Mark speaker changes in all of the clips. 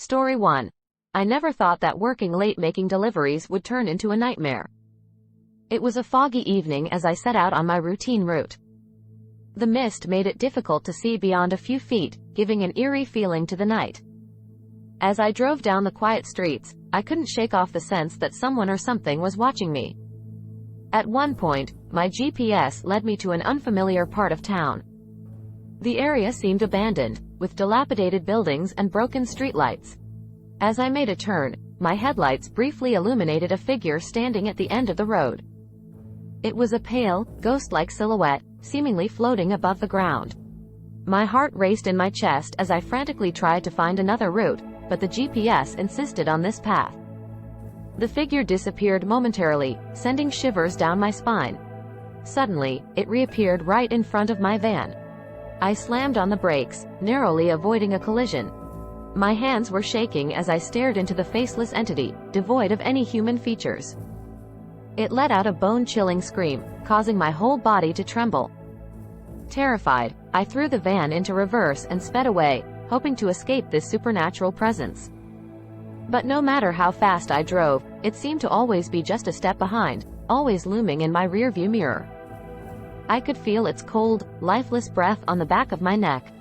Speaker 1: Story 1. I never thought that working late making deliveries would turn into a nightmare. It was a foggy evening as I set out on my routine route. The mist made it difficult to see beyond a few feet, giving an eerie feeling to the night. As I drove down the quiet streets, I couldn't shake off the sense that someone or something was watching me. At one point, my GPS led me to an unfamiliar part of town. The area seemed abandoned, with dilapidated buildings and broken streetlights. As I made a turn, my headlights briefly illuminated a figure standing at the end of the road. It was a pale, ghost-like silhouette, seemingly floating above the ground. My heart raced in my chest as I frantically tried to find another route, but the GPS insisted on this path. The figure disappeared momentarily, sending shivers down my spine. Suddenly, it reappeared right in front of my van. I slammed on the brakes, narrowly avoiding a collision. My hands were shaking as I stared into the faceless entity, devoid of any human features. It let out a bone-chilling scream, causing my whole body to tremble. Terrified, I threw the van into reverse and sped away, hoping to escape this supernatural presence. But no matter how fast I drove, it seemed to always be just a step behind, always looming in my rearview mirror. I could feel its cold, lifeless breath on the back of my neck.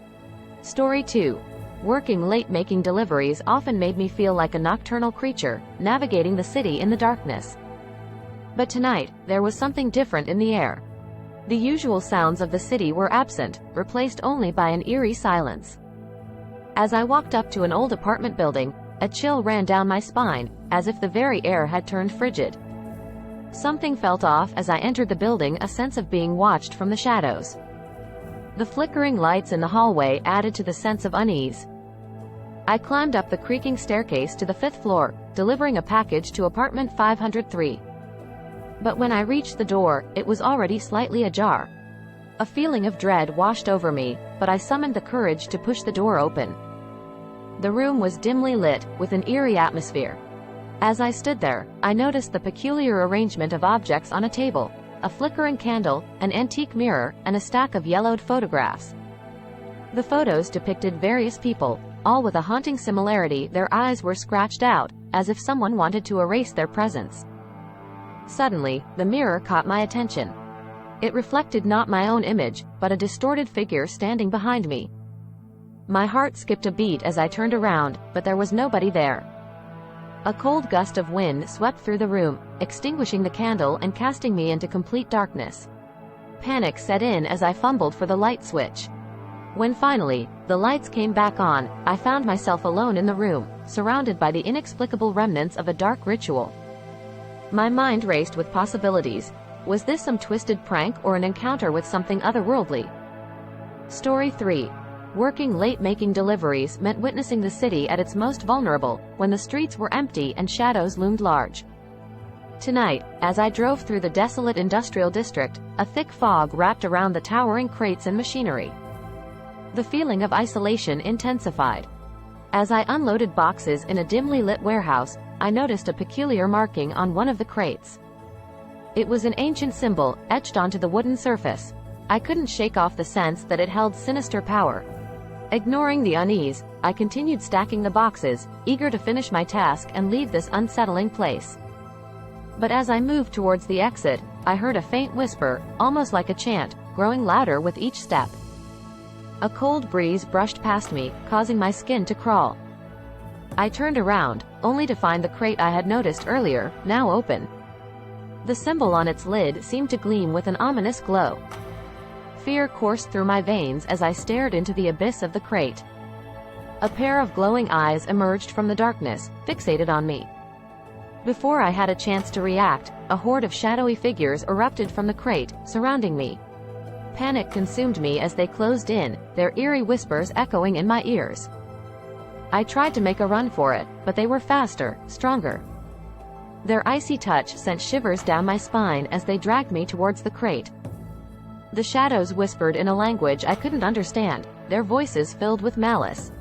Speaker 1: Story 2. Working late making deliveries often made me feel like a nocturnal creature, navigating the city in the darkness. But tonight, there was something different in the air. The usual sounds of the city were absent, replaced only by an eerie silence. As I walked up to an old apartment building, a chill ran down my spine, as if the very air had turned frigid. Something felt off as I entered the building, a sense of being watched from the shadows. The flickering lights in the hallway added to the sense of unease. I climbed up the creaking staircase to the 5th floor, delivering a package to apartment 503. But when I reached the door, it was already slightly ajar. A feeling of dread washed over me, but I summoned the courage to push the door open. The room was dimly lit, with an eerie atmosphere. As I stood there, I noticed the peculiar arrangement of objects on a table: a flickering candle, an antique mirror, and a stack of yellowed photographs. The photos depicted various people, all with a haunting similarity. Their eyes were scratched out, as if someone wanted to erase their presence. Suddenly, the mirror caught my attention. It reflected not my own image, but a distorted figure standing behind me. My heart skipped a beat as I turned around, but there was nobody there. A cold gust of wind swept through the room, extinguishing the candle and casting me into complete darkness. Panic set in as I fumbled for the light switch. When finally, the lights came back on, I found myself alone in the room, surrounded by the inexplicable remnants of a dark ritual. My mind raced with possibilities. Was this some twisted prank or an encounter with something otherworldly? Story 3. Working late making deliveries meant witnessing the city at its most vulnerable, when the streets were empty and shadows loomed large. Tonight, as I drove through the desolate industrial district, a thick fog wrapped around the towering crates and machinery. The feeling of isolation intensified. As I unloaded boxes in a dimly lit warehouse, I noticed a peculiar marking on one of the crates. It was an ancient symbol, etched onto the wooden surface. I couldn't shake off the sense that it held sinister power. Ignoring the unease, I continued stacking the boxes, eager to finish my task and leave this unsettling place. But as I moved towards the exit, I heard a faint whisper, almost like a chant, growing louder with each step. A cold breeze brushed past me, causing my skin to crawl. I turned around, only to find the crate I had noticed earlier, now open. The symbol on its lid seemed to gleam with an ominous glow. Fear coursed through my veins as I stared into the abyss of the crate. A pair of glowing eyes emerged from the darkness, fixated on me. Before I had a chance to react, a horde of shadowy figures erupted from the crate, surrounding me. Panic consumed me as they closed in, their eerie whispers echoing in my ears. I tried to make a run for it, but they were faster, stronger. Their icy touch sent shivers down my spine as they dragged me towards the crate. The shadows whispered in a language I couldn't understand, their voices filled with malice.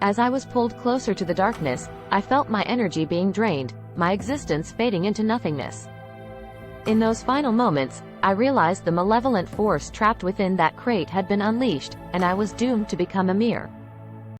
Speaker 1: As I was pulled closer to the darkness, I felt my energy being drained, my existence fading into nothingness. In those final moments, I realized the malevolent force trapped within that crate had been unleashed, and I was doomed to become a mere